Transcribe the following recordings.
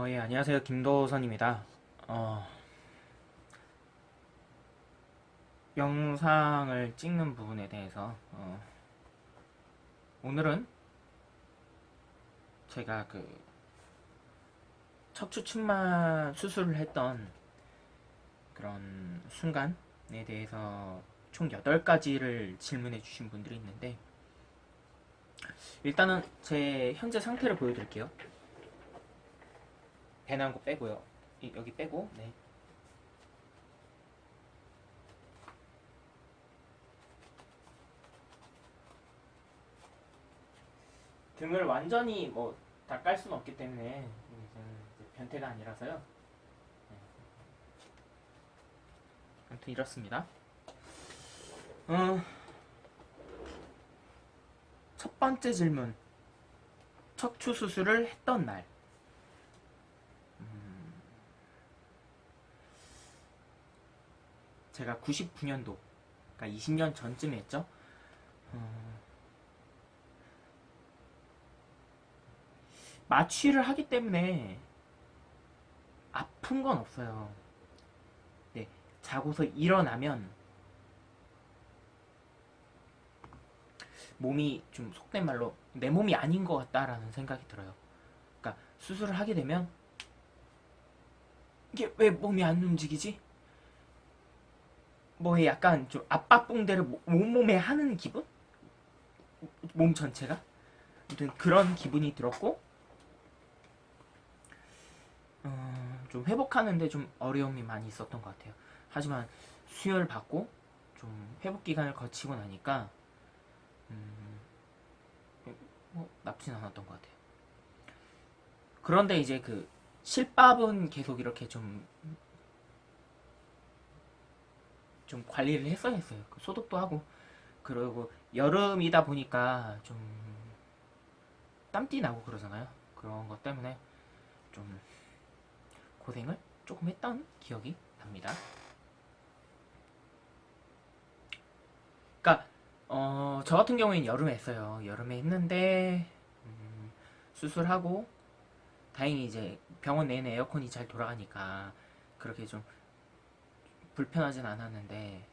예, 안녕하세요. 김도선입니다. 어, 영상을 찍는 부분에 대해서, 오늘은 제가 그 척추 측만 수술을 했던 그런 순간에 대해서 총 8가지를 질문해 주신 분들이 있는데, 일단은 제 현재 상태를 보여드릴게요. 배난 거 빼고요. 여기 빼고, 네. 등을 완전히 뭐 다 깔 수는 없기 때문에, 이제 변태가 아니라서요. 네. 아무튼 이렇습니다. 어, 첫 번째 질문. 척추 수술을 했던 날. 제가 99년도, 그러니까 20년 전쯤에 했죠. 마취를 하기 때문에 아픈 건 없어요. 네, 자고서 일어나면 몸이 좀 속된 말로 내 몸이 아닌 것 같다라는 생각이 들어요. 그러니까 수술을 하게 되면 이게 왜 몸이 안 움직이지? 뭐 약간 좀 압박붕대를 몸에 하는 기분? 몸 전체가? 아무튼 그런 기분이 들었고 좀 회복하는데 좀 어려움이 많이 있었던 것 같아요. 하지만 수혈 받고 좀 회복 기간을 거치고 나니까 뭐 나쁘진 않았던 것 같아요. 그런데 이제 그 실밥은 계속 이렇게 좀 관리를 했어야 했어요. 그 소독도 하고 그리고 여름이다 보니까 좀 땀띠 나고 그러잖아요. 그런 것 때문에 좀 고생을 조금 했던 기억이 납니다. 그러니까 저 같은 경우에는 여름에 했어요. 여름에 했는데 수술하고 다행히 이제 병원 내내 에어컨이 잘 돌아가니까 그렇게 좀 불편하진 않았는데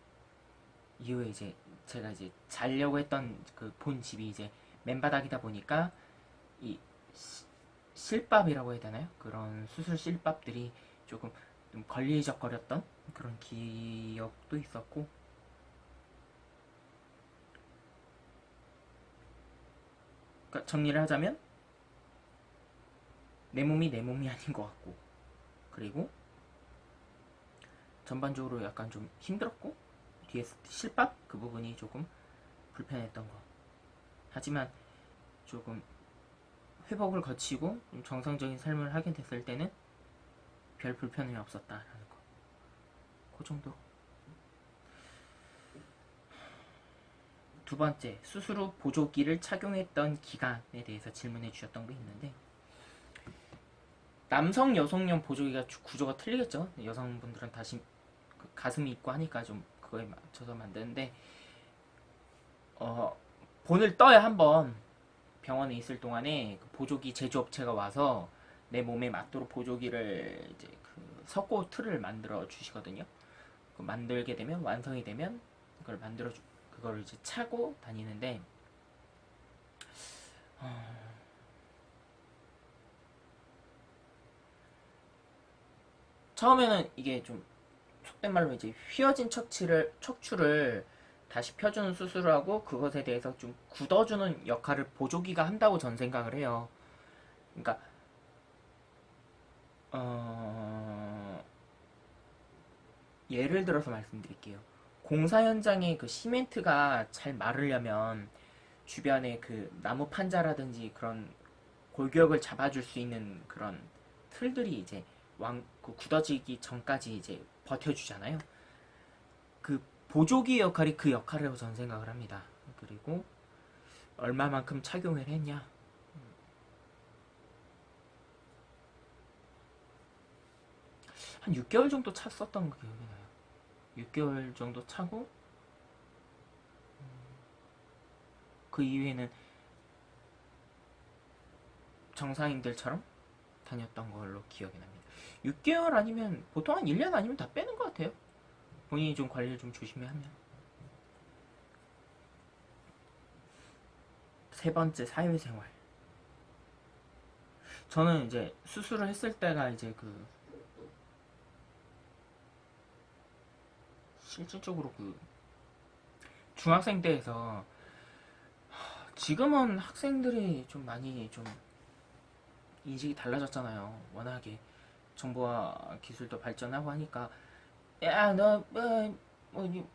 이후에 이제 제가 이제 자려고 했던 그 본 집이 이제 맨바닥이다 보니까 이 실밥이라고 해야 되나요? 그런 수술 실밥들이 조금 좀 걸리적거렸던 그런 기억도 있었고, 그러니까 정리를 하자면 내 몸이 내 몸이 아닌 것 같고, 그리고 전반적으로 약간 좀 힘들었고, 뒤에 실밥 그 부분이 조금 불편했던 거. 하지만 조금 회복을 거치고 좀 정상적인 삶을 하게 됐을 때는 별 불편함이 없었다라는 거. 그 정도. 두 번째, 수술 후 보조기를 착용했던 기간에 대해서 질문해 주셨던 게 있는데, 남성, 여성용 보조기가 구조가 틀리겠죠. 여성분들은 다시 그 가슴이 있고 하니까 좀 그거에 맞춰서 만드는데, 어, 본을 떠야 한번 병원에 있을 동안에 그 보조기 제조업체가 와서 내 몸에 맞도록 보조기를 이제 그 석고 틀을 만들어 주시거든요. 그 만들게 되면 완성이 되면 그걸 만들어 그걸 이제 차고 다니는데 처음에는 이게 좀 속된 말로 이제 휘어진 척추를 다시 펴주는 수술을 하고 그것에 대해서 좀 굳어주는 역할을 보조기가 한다고 전 생각을 해요. 그러니까 어, 예를 들어서 말씀드릴게요. 공사 현장에 그 시멘트가 잘 마르려면 주변에 그 나무 판자라든지 그런 골격을 잡아줄 수 있는 그런 틀들이 이제 그 굳어지기 전까지 이제 버텨주잖아요. 그 보조기 역할이 그 역할이라고 저는 생각을 합니다. 그리고 얼마만큼 착용을 했냐? 한 6개월 정도 찼었던 기억이 나요. 6개월 정도 차고 그 이후에는 정상인들처럼 다녔던 걸로 기억이 납니다. 6개월 아니면 보통 한 1년 아니면 다 빼는 것 같아요. 본인이 좀 관리를 좀 조심히 하면. 세 번째, 사회생활. 저는 이제 수술을 했을 때가 이제 그 실질적으로 그 중학생 때에서 지금은 학생들이 좀 많이 좀 인식이 달라졌잖아요. 워낙에 정보와 기술도 발전하고 하니까 야 너 뭐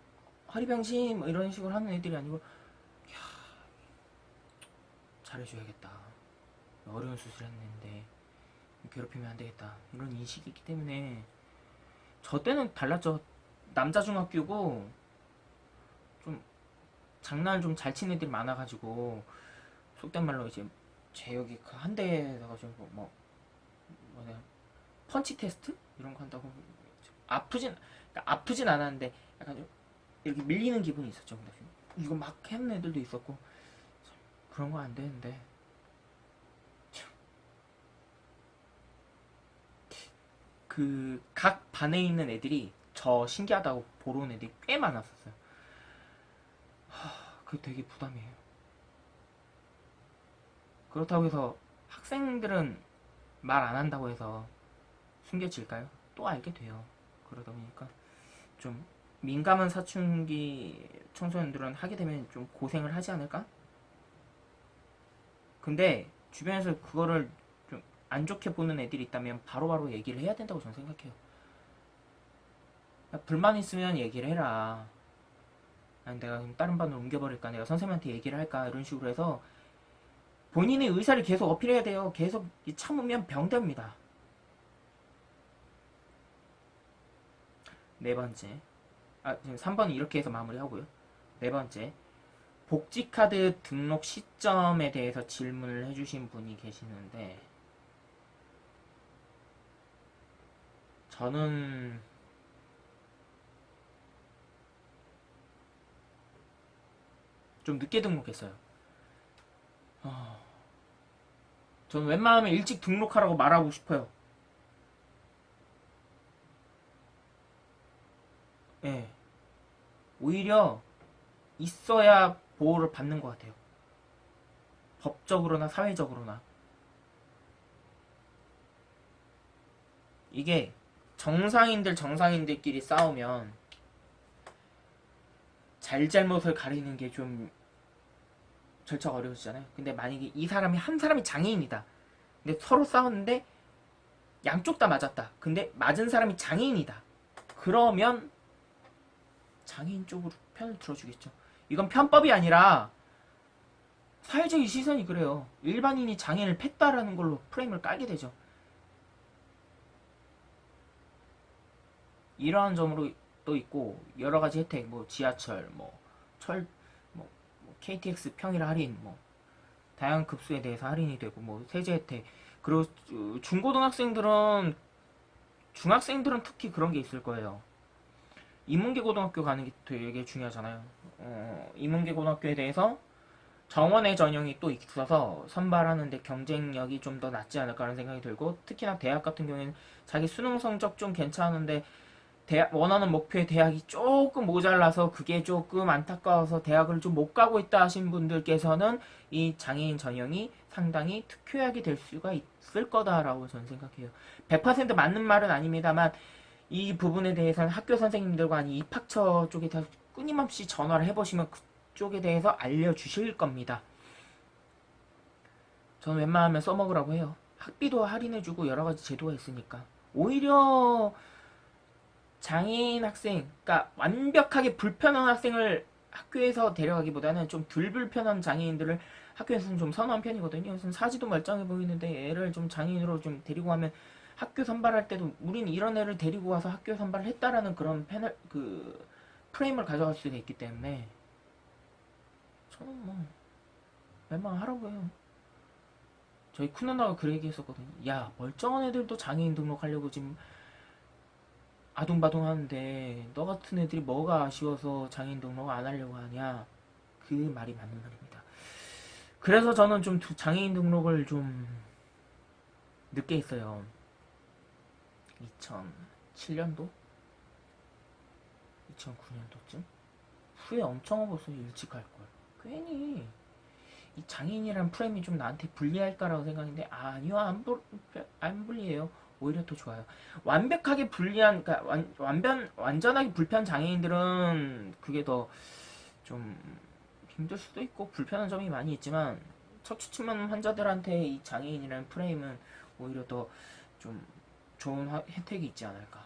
허리병신 뭐 이런 식으로 하는 애들이 아니고 야, 잘해줘야겠다. 어려운 수술했는데 괴롭히면 안 되겠다. 이런 인식이 있기 때문에 저 때는 달랐죠. 남자 중학교고 좀 장난을 좀 잘 치는 애들이 많아가지고 속된 말로 이제 제 여기 그 한 대에다가 좀 뭐 뭐냐 펀치 테스트 이런 거 한다고 아프진 않았는데 약간 좀 이렇게 밀리는 기분이 있었죠. 근데 이거 막 하는 애들도 있었고 그런 거 안 되는데 그 각 반에 있는 애들이 저 신기하다고 보러 온 애들이 꽤 많았었어요. 그게 되게 부담이에요. 그렇다고 해서 학생들은 말 안 한다고 해서 숨겨질까요? 또 알게 돼요. 그러다 보니까 좀 민감한 사춘기 청소년들은 하게 되면 좀 고생을 하지 않을까? 근데 주변에서 그거를 좀 안 좋게 보는 애들이 있다면 바로바로 얘기를 해야 된다고 저는 생각해요. 불만 있으면 얘기를 해라. 아니 내가 다른 반으로 옮겨버릴까? 내가 선생님한테 얘기를 할까? 이런 식으로 해서 본인의 의사를 계속 어필해야 돼요. 계속 참으면 병됩니다. 네 번째. 지금 3번은 이렇게 해서 마무리하고요. 네 번째. 복지카드 등록 시점에 대해서 질문을 해주신 분이 계시는데 저는 좀 늦게 등록했어요. 저는 웬만하면 일찍 등록하라고 말하고 싶어요. 예. 오히려 있어야 보호를 받는 것 같아요. 법적으로나 사회적으로나. 이게 정상인들끼리 싸우면 잘잘못을 가리는 게 좀 절차가 어려워지잖아요. 근데 만약에 한 사람이 장애인이다. 근데 서로 싸웠는데 양쪽 다 맞았다. 근데 맞은 사람이 장애인이다. 그러면 장애인 쪽으로 편을 들어주겠죠. 이건 편법이 아니라 사회적인 시선이 그래요. 일반인이 장애인을 팼다라는 걸로 프레임을 깔게 되죠. 이러한 점으로 또 있고 여러 가지 혜택, 뭐 지하철, 뭐 KTX 평일 할인, 뭐 다양한 급수에 대해서 할인이 되고, 뭐 세제 혜택. 그리고 중학생들은 특히 그런 게 있을 거예요. 인문계 고등학교 가는 게 되게 중요하잖아요. 인문계 고등학교에 대해서 정원의 전형이 또 있어서 선발하는데 경쟁력이 좀 더 낫지 않을까라는 생각이 들고, 특히나 대학 같은 경우에는 자기 수능 성적 좀 괜찮은데 원하는 목표의 대학이 조금 모자라서 그게 조금 안타까워서 대학을 좀 못 가고 있다 하신 분들께서는 이 장애인 전형이 상당히 특효약이 될 수가 있을 거다라고 저는 생각해요. 100% 맞는 말은 아닙니다만 이 부분에 대해서는 학교 선생님들과 아니 입학처 쪽에 다 끊임없이 전화를 해보시면 그쪽에 대해서 알려주실 겁니다. 저는 웬만하면 써먹으라고 해요. 학비도 할인해주고 여러가지 제도가 있으니까. 오히려 장애인 학생, 그러니까 완벽하게 불편한 학생을 학교에서 데려가기보다는 좀 덜 불편한 장애인들을 학교에서는 좀 선호한 편이거든요. 그래서 사지도 멀쩡해 보이는데 애를 좀 장애인으로 좀 데리고 가면 학교 선발할 때도 우린 이런 애를 데리고 와서 학교 선발을 했다라는 그런 프레임을 가져갈 수가 있기 때문에 저는 뭐 웬만하면 하라고 해요. 저희 큰 누나가 그 얘기 했었거든요. 야, 멀쩡한 애들도 장애인 등록하려고 지금 아둥바둥 하는데 너 같은 애들이 뭐가 아쉬워서 장애인 등록 안 하려고 하냐. 그 말이 맞는 말입니다. 그래서 저는 좀 장애인 등록을 좀 늦게 했어요. 2007년도? 2009년도쯤? 후회 엄청 하고 있어요. 일찍 할걸. 괜히 이 장애인이라는 프레임이 좀 나한테 불리할까라고 생각했는데 아니요, 안 불리해요. 오히려 더 좋아요. 완벽하게 불리한, 그러니까 완전하게 불편 장애인들은 그게 더 좀 힘들 수도 있고 불편한 점이 많이 있지만 척추측만 환자들한테 이 장애인이라는 프레임은 오히려 더 좀 좋은 혜택이 있지 않을까.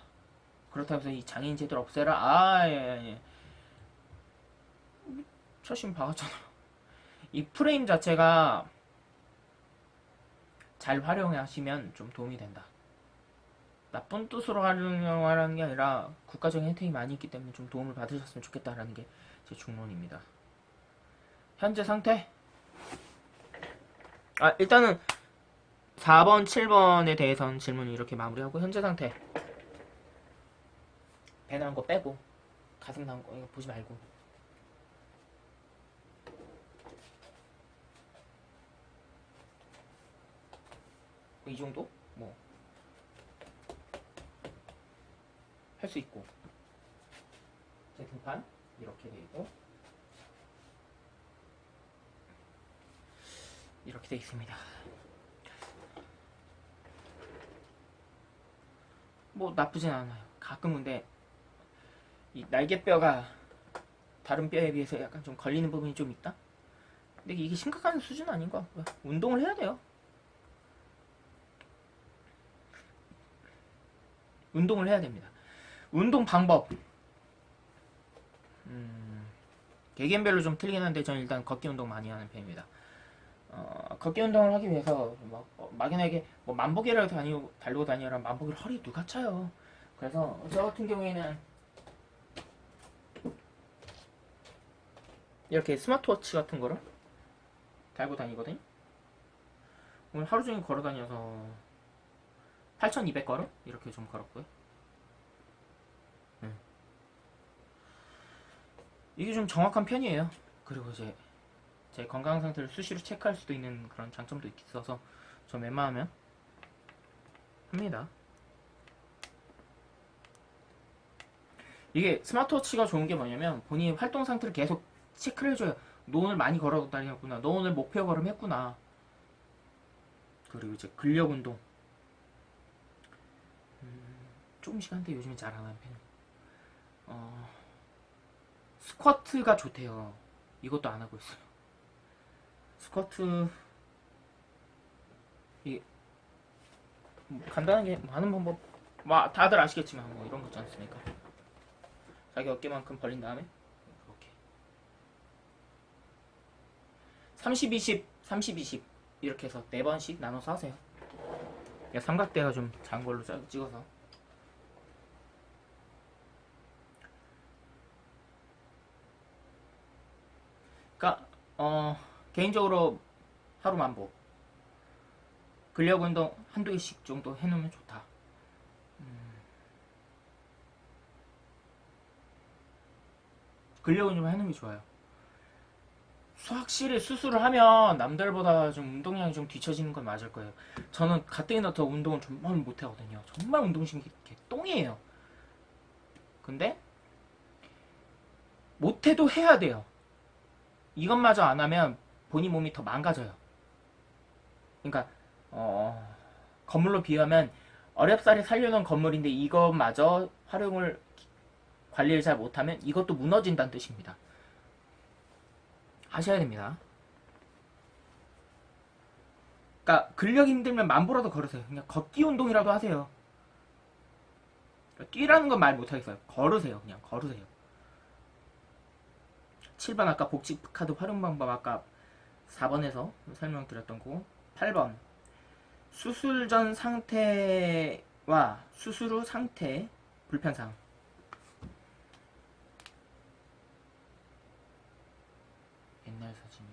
그렇다고 해서 이 장애인 제도를 없애라? 아, 예, 예. 예. 처심 박았잖아. 이 프레임 자체가 잘 활용하시면 좀 도움이 된다. 나쁜 뜻으로 활용하라는 게 아니라 국가적인 혜택이 많이 있기 때문에 좀 도움을 받으셨으면 좋겠다라는 게 제 중론입니다. 현재 상태? 일단은 4번, 7번에 대해서는 질문을 이렇게 마무리하고 현재 상태. 배 나온 거 빼고 가슴 나온 거 이거 보지 말고. 이 정도? 뭐 할 수 있고. 제 등판 이렇게 돼 있고 이렇게 돼 있습니다. 뭐 나쁘진 않아요. 가끔 근데 이 날개뼈가 다른 뼈에 비해서 약간 좀 걸리는 부분이 좀 있다? 근데 이게 심각한 수준은 아닌 것 같고요. 운동을 해야 돼요. 운동을 해야 됩니다. 운동 방법. 개개인별로 좀 틀리긴 한데 저는 일단 걷기 운동 많이 하는 편입니다. 걷기 운동을 하기 위해서 막연하게 뭐 만보기를 달리고 다니라 만보기를 허리 누가 차요. 그래서 저 같은 경우에는 이렇게 스마트워치 같은 거를 달고 다니거든요. 오늘 하루 종일 걸어 다녀서 8,200걸음 이렇게 좀 걸었고요. 이게 좀 정확한 편이에요. 그리고 이제 제 건강 상태를 수시로 체크할 수도 있는 그런 장점도 있어서 저 웬만하면 합니다. 이게 스마트워치가 좋은 게 뭐냐면 본인의 활동 상태를 계속 체크를 해줘요. 너 오늘 많이 걸어 다녔구나. 너 오늘 목표 걸음 했구나. 그리고 이제 근력 운동. 조금씩 한데 요즘에 잘 안 하는 편이에요. 스쿼트가 좋대요. 이것도 안 하고 있어요. 스쿼트 이게 간단하게 하는 방법 다들 아시겠지만 뭐 이런 거 있지 않습니까? 자기 어깨만큼 벌린 다음에 이렇게 30, 20, 30, 20 이렇게 해서 4번씩 나눠서 하세요. 삼각대가 좀 작은 걸로 찍어서 그러니까 개인적으로 하루 만보 근력 운동 한두 개씩 정도 해놓으면 좋다. 근력 운동 해놓는 게 좋아요. 확실히 수술을 하면 남들보다 좀 운동량이 좀 뒤처지는 건 맞을 거예요. 저는 가뜩이나 더 운동을 정말 못하거든요. 정말 운동신경이 똥이에요. 근데 못해도 해야 돼요. 이것마저 안 하면 본인 몸이 더 망가져요. 그러니까 건물로 비유하면 어렵사리 살려놓은 건물인데 이것마저 활용을 관리를 잘 못하면 이것도 무너진다는 뜻입니다. 하셔야 됩니다. 그러니까 근력 힘들면 만보라도 걸으세요. 그냥 걷기 운동이라도 하세요. 뛰라는 건 말 못하겠어요. 걸으세요. 그냥 걸으세요. 7번 아까 복지카드 활용 방법 아까 4번에서 설명드렸던 거고 8번 수술 전 상태와 수술 후 상태 불편사항. 옛날 사진이나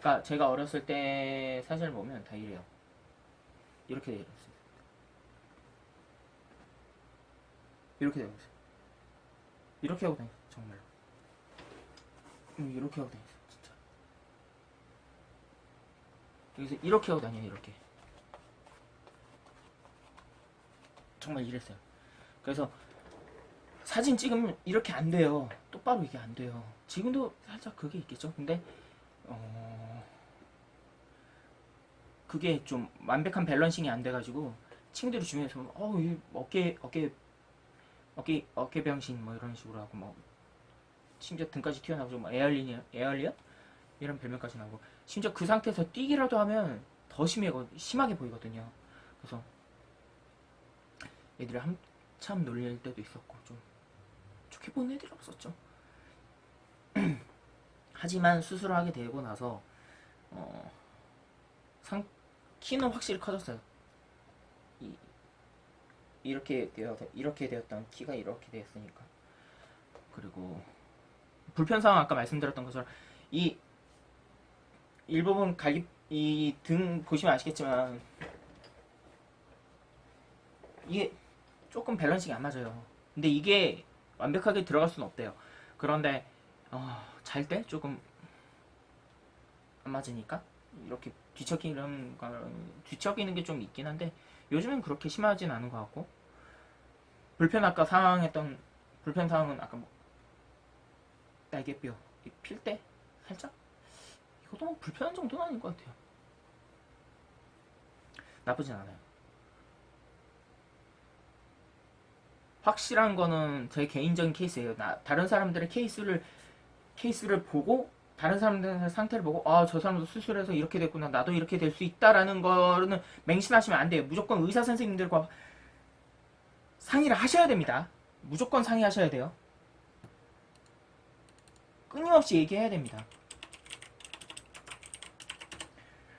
그러니까 제가 어렸을 때 사진을 보면 다 이래요. 이렇게 되어 있어요. 이렇게 되어 있어요. 이렇게 하고 다녔어요. 정말로. 이렇게 하고 다녔어요. 진짜. 여기서 이렇게 하고 다녀요. 이렇게. 정말 이랬어요. 그래서 사진 찍으면 이렇게 안 돼요. 똑바로 이게 안 돼요. 지금도 살짝 그게 있겠죠. 근데 그게 좀 완벽한 밸런싱이 안 돼가지고 친구들이 주변에서 이 어깨 병신 뭐 이런 식으로 하고 뭐 심지어 등까지 튀어나오고 뭐 에얼리언 이런 별명까지 나오고 심지어 그 상태에서 뛰기라도 하면 더 심하게 보이거든요. 그래서 애들이 한참 놀릴 때도 있었고 좀 좋게 보는 애들이 없었죠. 하지만 수술을 하게 되고 나서 키는 확실히 커졌어요. 이렇게 되었던 키가 이렇게 되었으니까. 그리고 불편사항 아까 말씀드렸던 것처럼 이 일부분 이 등 보시면 아시겠지만 이게 조금 밸런싱이 안 맞아요. 근데 이게 완벽하게 들어갈 수는 없대요. 그런데 잘 때 조금 안 맞으니까 이렇게 뒤척이는 게 좀 있긴 한데 요즘은 그렇게 심하진 않은 것 같고 아까 상황했던 불편사항은 아까 뭐 날개뼈 필 때 살짝 이것도 뭐 불편한 정도는 아닌 것 같아요. 나쁘진 않아요. 확실한 거는 제 개인적인 케이스예요. 다른 사람들의 케이스를 보고 다른 사람들의 상태를 보고 저 사람도 수술해서 이렇게 됐구나 나도 이렇게 될 수 있다라는 거는 맹신하시면 안 돼요. 무조건 의사 선생님들과 상의를 하셔야 됩니다. 무조건 상의하셔야 돼요. 끊임없이 얘기해야 됩니다.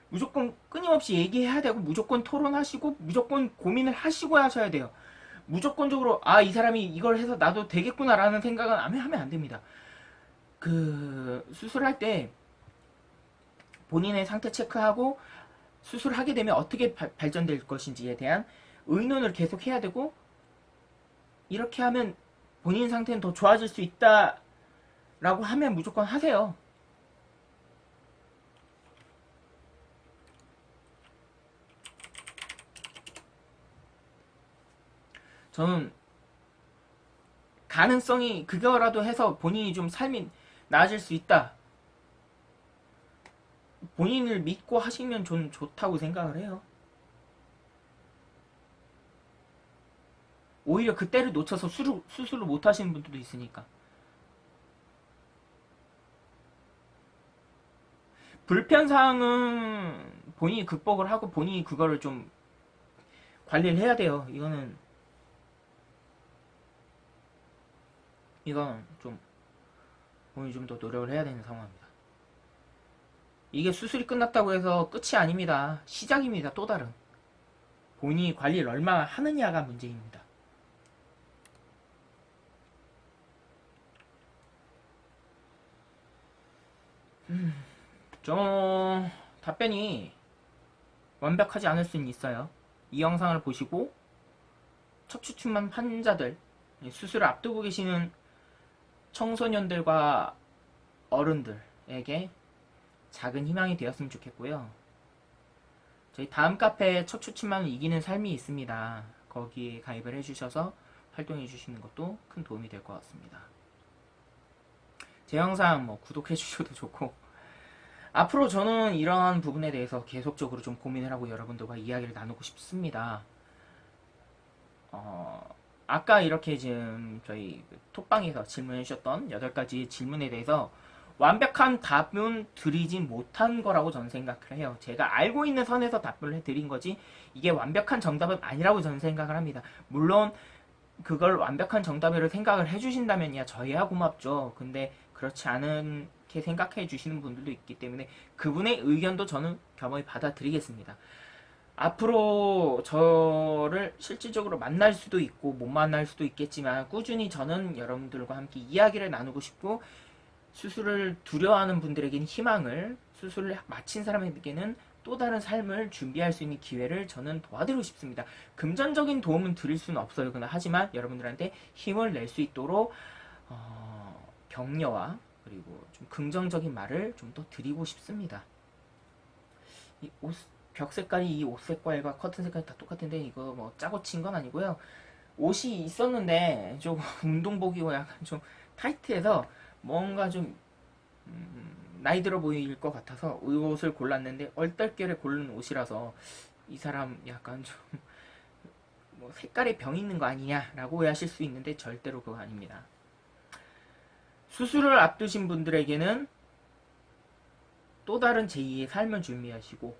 무조건 끊임없이 얘기해야 되고 무조건 토론하시고 무조건 고민을 하시고 하셔야 돼요. 무조건적으로 이 사람이 이걸 해서 나도 되겠구나 라는 생각은 하면 안 됩니다. 수술할 때 본인의 상태 체크하고 수술하게 되면 어떻게 발전될 것인지에 대한 의논을 계속 해야 되고 이렇게 하면 본인 상태는 더 좋아질 수 있다 라고 하면 무조건 하세요. 저는 가능성이 그거라도 해서 본인이 좀 삶이 나아질 수 있다. 본인을 믿고 하시면 전 좋다고 생각을 해요. 오히려 그때를 놓쳐서 수술을 못 하시는 분들도 있으니까. 불편사항은 본인이 극복을 하고 본인이 그거를 좀 관리를 해야 돼요. 이건 좀 본인이 좀 더 노력을 해야 되는 상황입니다. 이게 수술이 끝났다고 해서 끝이 아닙니다. 시작입니다. 또 다른. 본인이 관리를 얼마나 하느냐가 문제입니다. 좀 답변이 완벽하지 않을 수는 있어요. 이 영상을 보시고 척추측만 환자들, 수술을 앞두고 계시는 청소년들과 어른들에게 작은 희망이 되었으면 좋겠고요. 저희 다음 카페에 척추측만을 이기는 삶이 있습니다. 거기에 가입을 해주셔서 활동해 주시는 것도 큰 도움이 될 것 같습니다. 제 영상 구독해 주셔도 좋고 앞으로 저는 이러한 부분에 대해서 계속적으로 좀 고민을 하고 여러분들과 이야기를 나누고 싶습니다. 아까 이렇게 지금 저희 톡방에서 질문해 주셨던 8가지 질문에 대해서 완벽한 답은 드리지 못한 거라고 저는 생각을 해요. 제가 알고 있는 선에서 답변을 해드린 거지 이게 완벽한 정답은 아니라고 저는 생각을 합니다. 물론 그걸 완벽한 정답으로 생각을 해주신다면야 저희야 고맙죠. 근데 그렇지 않게 생각해 주시는 분들도 있기 때문에 그분의 의견도 저는 겸허히 받아들이겠습니다. 앞으로 저를 실질적으로 만날 수도 있고 못 만날 수도 있겠지만 꾸준히 저는 여러분들과 함께 이야기를 나누고 싶고 수술을 두려워하는 분들에게는 희망을, 수술을 마친 사람에게는 또 다른 삶을 준비할 수 있는 기회를 저는 도와드리고 싶습니다. 금전적인 도움은 드릴 수는 없어요. 하지만 여러분들한테 힘을 낼 수 있도록 격려와 그리고 좀 긍정적인 말을 좀 더 드리고 싶습니다. 이 옷, 벽 색깔이 이 옷 색깔과 커튼 색깔이 다 똑같은데 이거 뭐 짜고 친 건 아니고요. 옷이 있었는데 좀 운동복이고 약간 좀 타이트해서 뭔가 좀 나이 들어 보일 것 같아서 이 옷을 골랐는데 얼떨결에 고른 옷이라서 이 사람 약간 좀 뭐 색깔에 병 있는 거 아니냐라고 오해하실 수 있는데 절대로 그거 아닙니다. 수술을 앞두신 분들에게는 또 다른 제2의 삶을 준비하시고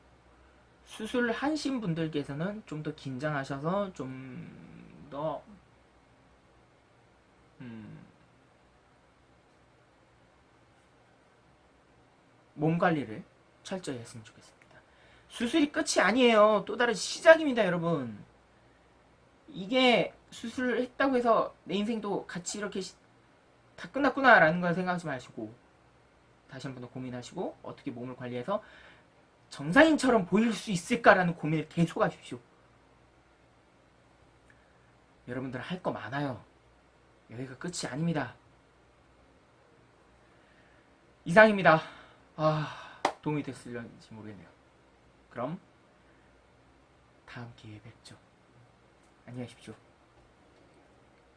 수술을 하신 분들께서는 좀 더 긴장하셔서 좀 더 몸 관리를 철저히 했으면 좋겠습니다. 수술이 끝이 아니에요. 또 다른 시작입니다, 여러분. 이게 수술을 했다고 해서 내 인생도 같이 이렇게 다 끝났구나라는 걸 생각하지 마시고 다시 한 번 더 고민하시고 어떻게 몸을 관리해서 정상인처럼 보일 수 있을까라는 고민을 계속 하십시오. 여러분들 할 거 많아요. 여기가 끝이 아닙니다. 이상입니다. 도움이 됐을런지 모르겠네요. 그럼 다음 기회에 뵙죠. 안녕히 계십시오.